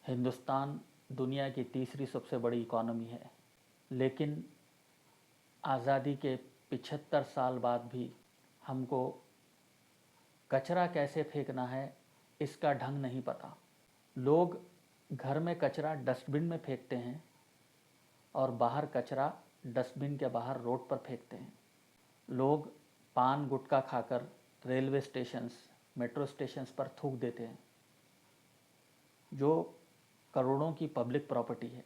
हिंदुस्तान दुनिया की तीसरी सबसे बड़ी इकॉनमी है, लेकिन आज़ादी के 75 साल बाद भी हमको कचरा कैसे फेंकना है इसका ढंग नहीं पता। लोग घर में कचरा डस्टबिन में फेंकते हैं और बाहर कचरा डस्टबिन के बाहर रोड पर फेंकते हैं। लोग पान गुटखा खाकर रेलवे स्टेशंस, मेट्रो स्टेशंस पर थूक देते हैं, जो करोड़ों की पब्लिक प्रॉपर्टी है।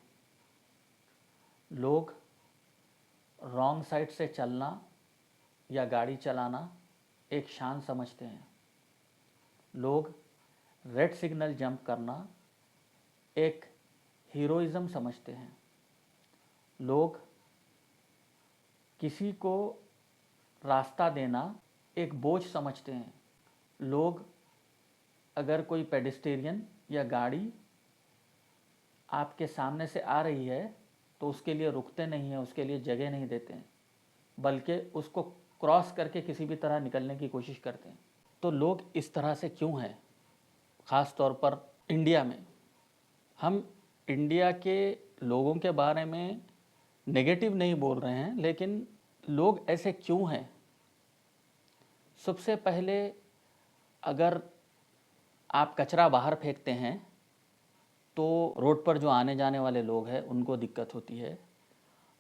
लोग रॉन्ग साइड से चलना या गाड़ी चलाना एक शान समझते हैं। लोग रेड सिग्नल जंप करना एक हीरोइज़्म समझते हैं। लोग किसी को रास्ता देना एक बोझ समझते हैं। लोग अगर कोई पेडेस्टेरियन या गाड़ी आपके सामने से आ रही है तो उसके लिए रुकते नहीं हैं, उसके लिए जगह नहीं देते हैं, बल्कि उसको क्रॉस करके किसी भी तरह निकलने की कोशिश करते हैं। तो लोग इस तरह से क्यों हैं? ख़ास तौर पर इंडिया में। हम इंडिया के लोगों के बारे में नेगेटिव नहीं बोल रहे हैं, लेकिन लोग ऐसे क्यों हैं? सबसे पहले, अगर आप कचरा बाहर फेंकते हैं तो रोड पर जो आने जाने वाले लोग हैं उनको दिक्कत होती है,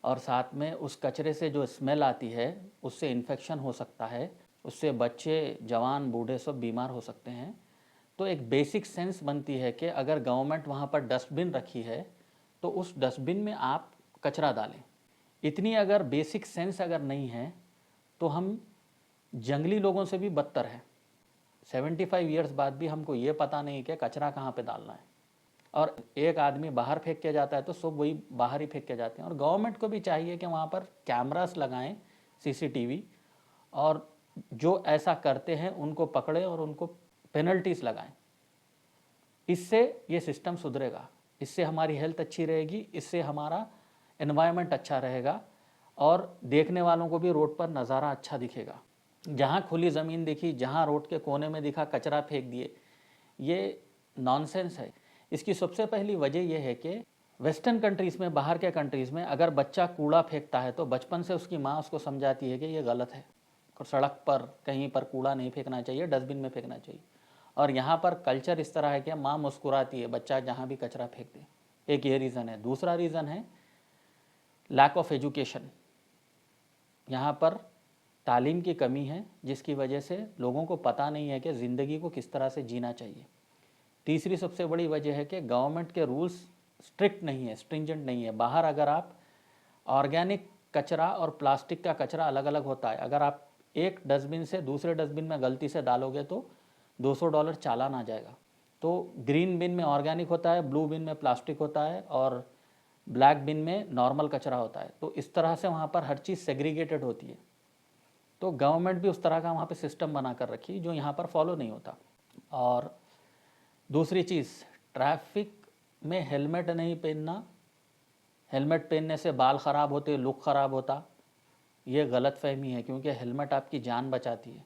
और साथ में उस कचरे से जो स्मेल आती है उससे इन्फेक्शन हो सकता है, उससे बच्चे, जवान, बूढ़े सब बीमार हो सकते हैं। तो एक बेसिक सेंस बनती है कि अगर गवर्नमेंट वहाँ पर डस्टबिन रखी है तो उस डस्टबिन में आप कचरा डालें। इतनी अगर बेसिक सेंस अगर नहीं है तो हम जंगली लोगों से भी बदतर है। 75 ईयर्स बाद भी हमको ये पता नहीं कि कचरा कहाँ पे डालना है, और एक आदमी बाहर फेंक के जाता है तो सब वही बाहर ही फेंक के जाते हैं। और गवर्नमेंट को भी चाहिए कि वहाँ पर कैमरास लगाएं, सीसीटीवी, और जो ऐसा करते हैं उनको पकड़े और उनको पेनल्टीज लगाएं। इससे ये सिस्टम सुधरेगा, इससे हमारी हेल्थ अच्छी रहेगी, इससे हमारा एनवायरनमेंट अच्छा रहेगा, और देखने वालों को भी रोड पर नज़ारा अच्छा दिखेगा। जहाँ खुली ज़मीन दिखी, जहाँ रोड के कोने में दिखा कचरा फेंक दिए, ये नॉनसेंस है। इसकी सबसे पहली वजह यह है कि वेस्टर्न कंट्रीज़ में, बाहर के कंट्रीज़ में, अगर बच्चा कूड़ा फेंकता है तो बचपन से उसकी माँ उसको समझाती है कि ये गलत है, और सड़क पर कहीं पर कूड़ा नहीं फेंकना चाहिए, डस्टबिन में फेंकना चाहिए। और यहाँ पर कल्चर इस तरह है कि माँ मुस्कुराती है बच्चा जहाँ भी कचरा फेंक दे। एक ये रीज़न है। दूसरा रीज़न है लैक ऑफ एजुकेशन। यहाँ पर तालीम की कमी है, जिसकी वजह से लोगों को पता नहीं है कि ज़िंदगी को किस तरह से जीना चाहिए। तीसरी सबसे बड़ी वजह है कि गवर्नमेंट के रूल्स स्ट्रिक्ट नहीं है, स्ट्रिंजेंट नहीं है। बाहर अगर आप ऑर्गेनिक कचरा और प्लास्टिक का कचरा अलग अलग होता है, अगर आप एक डस्टबिन से दूसरे डस्टबिन में गलती से डालोगे तो $200 चालान आ जाएगा। तो ग्रीन बिन में ऑर्गेनिक होता है, ब्लू बिन में प्लास्टिक होता है, और ब्लैक बिन में नॉर्मल कचरा होता है। तो इस तरह से वहाँ पर हर चीज़ सेग्रीगेटेड होती है। तो गवर्नमेंट भी उस तरह का वहाँ पे सिस्टम बना कर रखी, जो यहाँ पर फॉलो नहीं होता। और दूसरी चीज़, ट्रैफिक में हेलमेट नहीं पहनना, हेलमेट पहनने से बाल ख़राब होते, लुक ख़राब होता, ये गलत फहमी है, क्योंकि हेलमेट आपकी जान बचाती है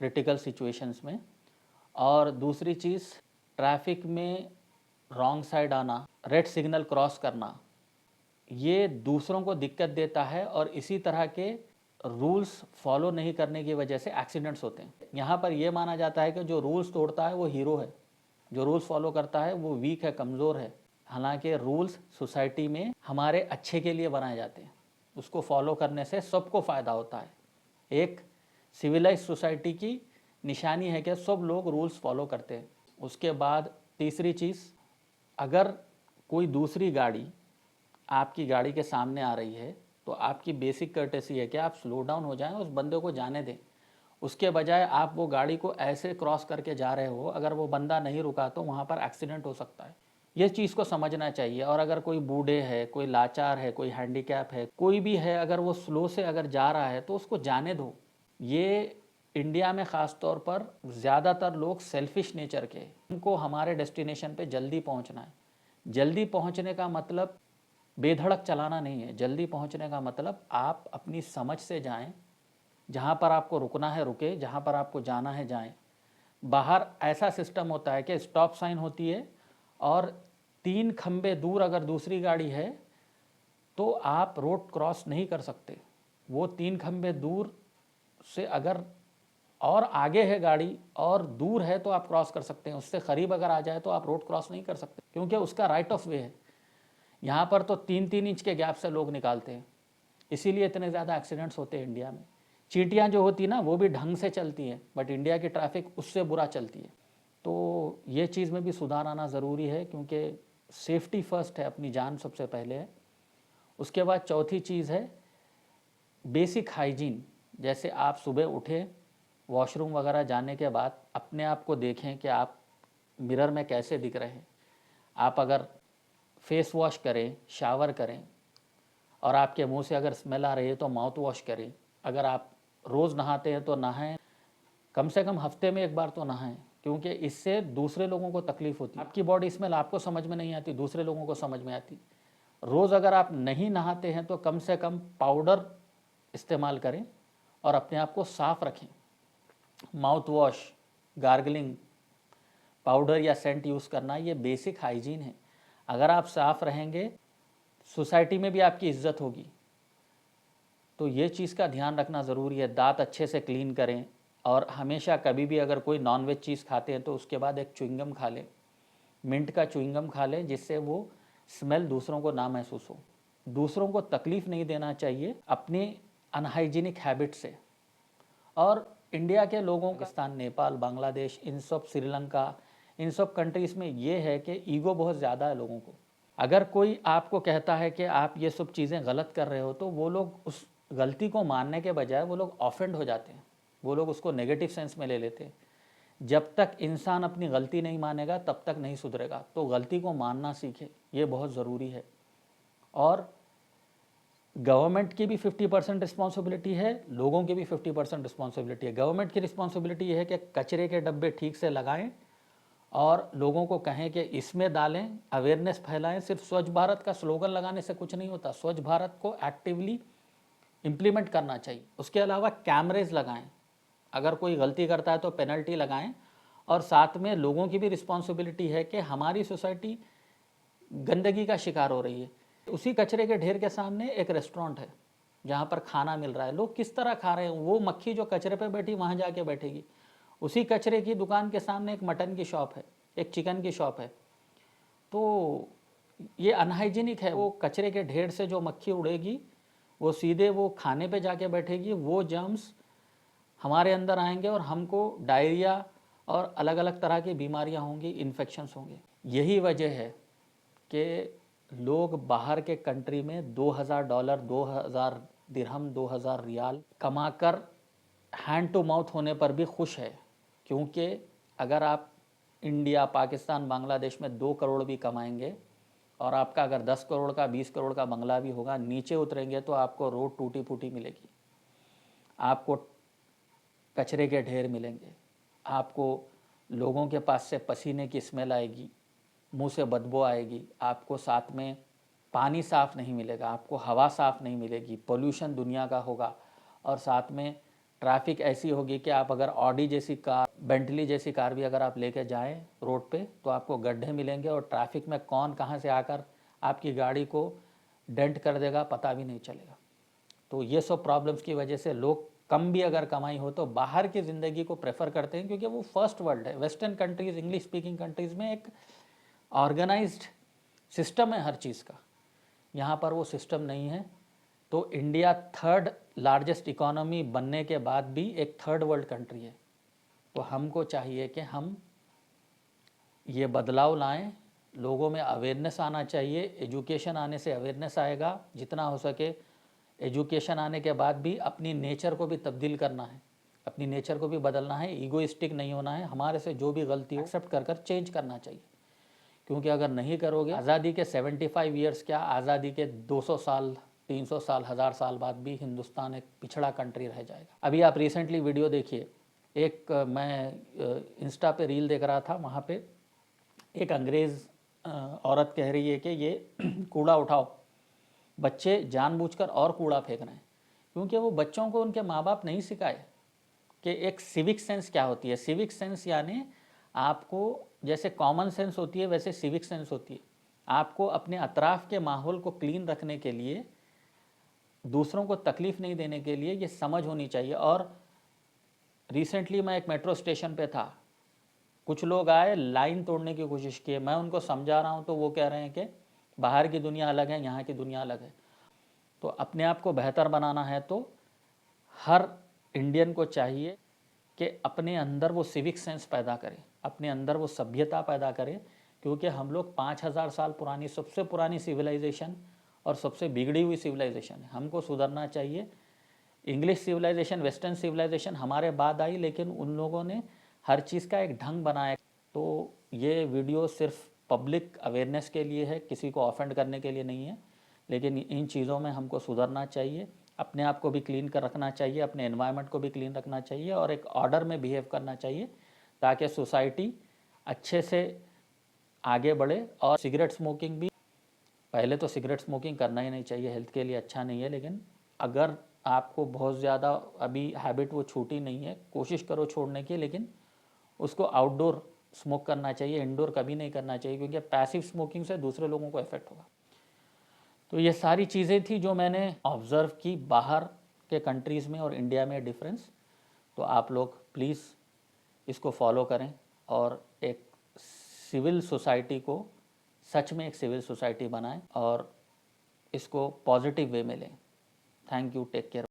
क्रिटिकल सिचुएशंस में। और दूसरी चीज़, ट्रैफिक में रॉन्ग साइड आना, रेड सिग्नल क्रॉस करना, ये दूसरों को दिक्कत देता है, और इसी तरह के रूल्स फॉलो नहीं करने की वजह से एक्सीडेंट्स होते हैं। यहाँ पर यह माना जाता है कि जो रूल्स तोड़ता है वो हीरो है, जो रूल्स फॉलो करता है वो वीक है, कमज़ोर है। हालांकि रूल्स सोसाइटी में हमारे अच्छे के लिए बनाए जाते हैं, उसको फॉलो करने से सबको फ़ायदा होता है। एक सिविलाइज सोसाइटी की निशानी है कि सब लोग रूल्स फॉलो करते हैं। उसके बाद तीसरी चीज़, अगर कोई दूसरी गाड़ी आपकी गाड़ी के सामने आ रही है तो आपकी बेसिक कर्टेसी है कि आप स्लो डाउन हो जाएं, उस बंदे को जाने दें। उसके बजाय आप वो गाड़ी को ऐसे क्रॉस करके जा रहे हो, अगर वो बंदा नहीं रुका तो वहाँ पर एक्सीडेंट हो सकता है। ये चीज़ को समझना चाहिए। और अगर कोई बूढ़े है, कोई लाचार है, कोई हैंडीकैप है, कोई भी है, अगर वो स्लो से अगर जा रहा है तो उसको जाने दो। ये इंडिया में ख़ास तौर पर ज़्यादातर लोग सेल्फिश नेचर के, उनको हमारे डेस्टिनेशन पे जल्दी पहुंचना है। जल्दी पहुंचने का मतलब बेधड़क चलाना नहीं है। जल्दी पहुंचने का मतलब आप अपनी समझ से जाएं, जहाँ पर आपको रुकना है रुके, जहाँ पर आपको जाना है जाएं। बाहर ऐसा सिस्टम होता है कि स्टॉप साइन होती है और 3 खंबे दूर अगर दूसरी गाड़ी है तो आप रोड क्रॉस नहीं कर सकते। वो 3 खंबे दूर से अगर और आगे है गाड़ी और दूर है तो आप क्रॉस कर सकते हैं, उससे करीब अगर आ जाए तो आप रोड क्रॉस नहीं कर सकते, क्योंकि उसका राइट ऑफ वे है। यहाँ पर तो 3-3 इंच के गैप से लोग निकालते हैं, इसीलिए इतने ज़्यादा एक्सीडेंट्स होते हैं इंडिया में। चींटियाँ जो होती ना वो भी ढंग से चलती हैं, बट इंडिया की ट्रैफिक उससे बुरा चलती है। तो ये चीज़ में भी सुधार आना ज़रूरी है, क्योंकि सेफ्टी फर्स्ट है, अपनी जान सबसे पहले है। उसके बाद चौथी चीज़ है बेसिक हाइजीन। जैसे आप सुबह उठे, वॉशरूम वगैरह जाने के बाद अपने आप को देखें कि आप मिरर में कैसे दिख रहे हैं। आप अगर फेस वॉश करें, शावर करें, और आपके मुंह से अगर स्मेल आ रही है तो माउथ वॉश करें। अगर आप रोज़ नहाते हैं तो नहाएं, कम से कम हफ्ते में एक बार तो नहाएं, क्योंकि इससे दूसरे लोगों को तकलीफ़ होती है। आपकी बॉडी स्मेल आपको समझ में नहीं आती, दूसरे लोगों को समझ में आती। रोज़ अगर आप नहीं नहाते हैं तो कम से कम पाउडर इस्तेमाल करें और अपने आप को साफ़ रखें। माउथ वॉश, गार्गलिंग, पाउडर या सेंट यूज़ करना, ये बेसिक हाइजीन है। अगर आप साफ़ रहेंगे, सोसाइटी में भी आपकी इज्जत होगी। तो ये चीज़ का ध्यान रखना ज़रूरी है। दांत अच्छे से क्लीन करें, और हमेशा कभी भी अगर कोई नॉनवेज चीज़ खाते हैं तो उसके बाद एक च्युइंगम खा लें, मिंट का च्युइंगम खा लें, जिससे वो स्मेल दूसरों को ना महसूस हो। दूसरों को तकलीफ़ नहीं देना चाहिए अपनी अनहाइजीनिक हैबिट से। और इंडिया के लोगों, पाकिस्तान, नेपाल, बांग्लादेश, इन सब, श्रीलंका, इन सब कंट्रीज़ में ये है कि ईगो बहुत ज़्यादा है लोगों को। अगर कोई आपको कहता है कि आप ये सब चीज़ें गलत कर रहे हो तो वो लोग उस गलती को मानने के बजाय वो लोग ऑफेंड हो जाते हैं, वो लोग उसको नेगेटिव सेंस में ले लेते हैं। जब तक इंसान अपनी गलती नहीं मानेगा तब तक नहीं सुधरेगा। तो गलती को मानना सीखे, ये बहुत ज़रूरी है। और गवर्नमेंट की भी 50% रिस्पॉन्सिबिलिटी है, लोगों की भी 50% रिस्पॉन्सिबिलिटी है। गवर्नमेंट की रिस्पॉन्सिबिलिटी ये है कि कचरे के डब्बे ठीक से लगाएं और लोगों को कहें कि इसमें डालें, अवेयरनेस फैलाएं। सिर्फ स्वच्छ भारत का स्लोगन लगाने से कुछ नहीं होता, स्वच्छ भारत को एक्टिवली इम्प्लीमेंट करना चाहिए। उसके अलावा कैमरेज लगाएं, अगर कोई गलती करता है तो पेनल्टी लगाएं। और साथ में लोगों की भी रिस्पॉन्सिबिलिटी है कि हमारी सोसाइटी गंदगी का शिकार हो रही है। उसी कचरे के ढेर के सामने एक रेस्टोरेंट है जहाँ पर खाना मिल रहा है, लोग किस तरह खा रहे हैं। वो मक्खी जो कचरे पे बैठी वहाँ जाके बैठेगी। उसी कचरे की दुकान के सामने एक मटन की शॉप है, एक चिकन की शॉप है। तो ये अनहाइजीनिक है। वो कचरे के ढेर से जो मक्खी उड़ेगी वो सीधे वो खाने पे जाके बैठेगी, वो जर्म्स हमारे अंदर आएंगे और हमको डायरिया और अलग अलग तरह की बीमारियां होंगी, इन्फेक्शंस होंगे। यही वजह है कि लोग बाहर के कंट्री में $2000, 2000 दिरहम, 2000 रियाल कमाकर हैंड टू माउथ होने पर भी खुश है। क्योंकि अगर आप इंडिया, पाकिस्तान, बांग्लादेश में 2 करोड़ भी कमाएंगे और आपका अगर 10 करोड़ का, 20 करोड़ का बंगला भी होगा, नीचे उतरेंगे तो आपको रोड टूटी फूटी मिलेगी, आपको कचरे के ढेर मिलेंगे, आपको लोगों के पास से पसीने की स्मेल आएगी, मुंह से बदबू आएगी, आपको साथ में पानी साफ़ नहीं मिलेगा, आपको हवा साफ़ नहीं मिलेगी, पोल्यूशन दुनिया का होगा। और साथ में ट्रैफिक ऐसी होगी कि आप अगर ऑडी जैसी कार, बेंटली जैसी कार भी अगर आप लेके जाएं रोड पे तो आपको गड्ढे मिलेंगे और ट्रैफिक में कौन कहाँ से आकर आपकी गाड़ी को डेंट कर देगा पता भी नहीं चलेगा। तो ये सब प्रॉब्लम्स की वजह से लोग कम भी अगर कमाई हो तो बाहर की ज़िंदगी को प्रेफर करते हैं, क्योंकि वो फर्स्ट वर्ल्ड है। Western countries, English speaking countries में एक ऑर्गेनाइज्ड सिस्टम है हर चीज़ का, यहाँ पर वो सिस्टम नहीं है। तो इंडिया 3rd लार्जेस्ट इकोनॉमी बनने के बाद भी एक 3rd वर्ल्ड कंट्री है। तो हमको चाहिए कि हम ये बदलाव लाएं, लोगों में अवेयरनेस आना चाहिए। एजुकेशन आने से अवेयरनेस आएगा, जितना हो सके। एजुकेशन आने के बाद भी अपनी नेचर को भी तब्दील करना है, अपनी नेचर को भी बदलना है, ईगोइस्टिक नहीं होना है। हमारे से जो भी गलती हो एक्सेप्ट कर कर चेंज करना चाहिए, क्योंकि अगर नहीं करोगे, आज़ादी के 75 ईयर्स क्या, आज़ादी के 200 साल, 300 साल, 1000 साल बाद भी हिंदुस्तान एक पिछड़ा कंट्री रह जाएगा। अभी आप रिसेंटली वीडियो देखिए, एक मैं इंस्टा पे रील देख रहा था, वहाँ पे एक अंग्रेज़ औरत कह रही है कि ये कूड़ा उठाओ। बच्चे जानबूझकर और कूड़ा फेंक रहे हैं, क्योंकि वो बच्चों को उनके माँ बाप नहीं सिखाए कि एक सिविक सेंस क्या होती है। सिविक सेंस यानी आपको जैसे कॉमन सेंस होती है वैसे सिविक सेंस होती है। आपको अपने अतराफ़ के माहौल को क्लीन रखने के लिए, दूसरों को तकलीफ़ नहीं देने के लिए ये समझ होनी चाहिए। और रिसेंटली मैं एक मेट्रो स्टेशन पे था, कुछ लोग आए लाइन तोड़ने की कोशिश की, मैं उनको समझा रहा हूँ तो वो कह रहे हैं कि बाहर की दुनिया अलग है, यहाँ की दुनिया अलग है। तो अपने आप को बेहतर बनाना है तो हर इंडियन को चाहिए कि अपने अंदर वो सिविक सेंस पैदा करे, अपने अंदर वो सभ्यता पैदा करे, क्योंकि हम लोग 5000 साल पुरानी, सबसे पुरानी सिविलाइजेशन और सबसे बिगड़ी हुई सिविलाइजेशन है। हमको सुधरना चाहिए। इंग्लिश सिविलाइजेशन, वेस्टर्न सिविलाइजेशन हमारे बाद आई, लेकिन उन लोगों ने हर चीज़ का एक ढंग बनाया। तो ये वीडियो सिर्फ पब्लिक अवेयरनेस के लिए है, किसी को ऑफेंड करने के लिए नहीं है, लेकिन इन चीज़ों में हमको सुधरना चाहिए। अपने आप को भी क्लीन कर रखना चाहिए, अपने एनवायरनमेंट को भी क्लीन रखना चाहिए और एक ऑर्डर में बिहेव करना चाहिए, ताकि सोसाइटी अच्छे से आगे बढ़े। और सिगरेट स्मोकिंग भी, पहले तो सिगरेट स्मोकिंग करना ही नहीं चाहिए, हेल्थ के लिए अच्छा नहीं है, लेकिन अगर आपको बहुत ज़्यादा अभी हैबिट वो छूटी नहीं है, कोशिश करो छोड़ने की, लेकिन उसको आउटडोर स्मोक करना चाहिए, इंडोर कभी नहीं करना चाहिए, क्योंकि पैसिव स्मोकिंग से दूसरे लोगों को इफेक्ट होगा। तो ये सारी चीज़ें थी जो मैंने ऑब्ज़र्व की बाहर के कंट्रीज़ में और इंडिया में डिफरेंस। तो आप लोग प्लीज़ इसको फॉलो करें और एक सिविल सोसाइटी को सच में एक सिविल सोसाइटी बनाएं और इसको पॉजिटिव वे में लें। Thank you, take care.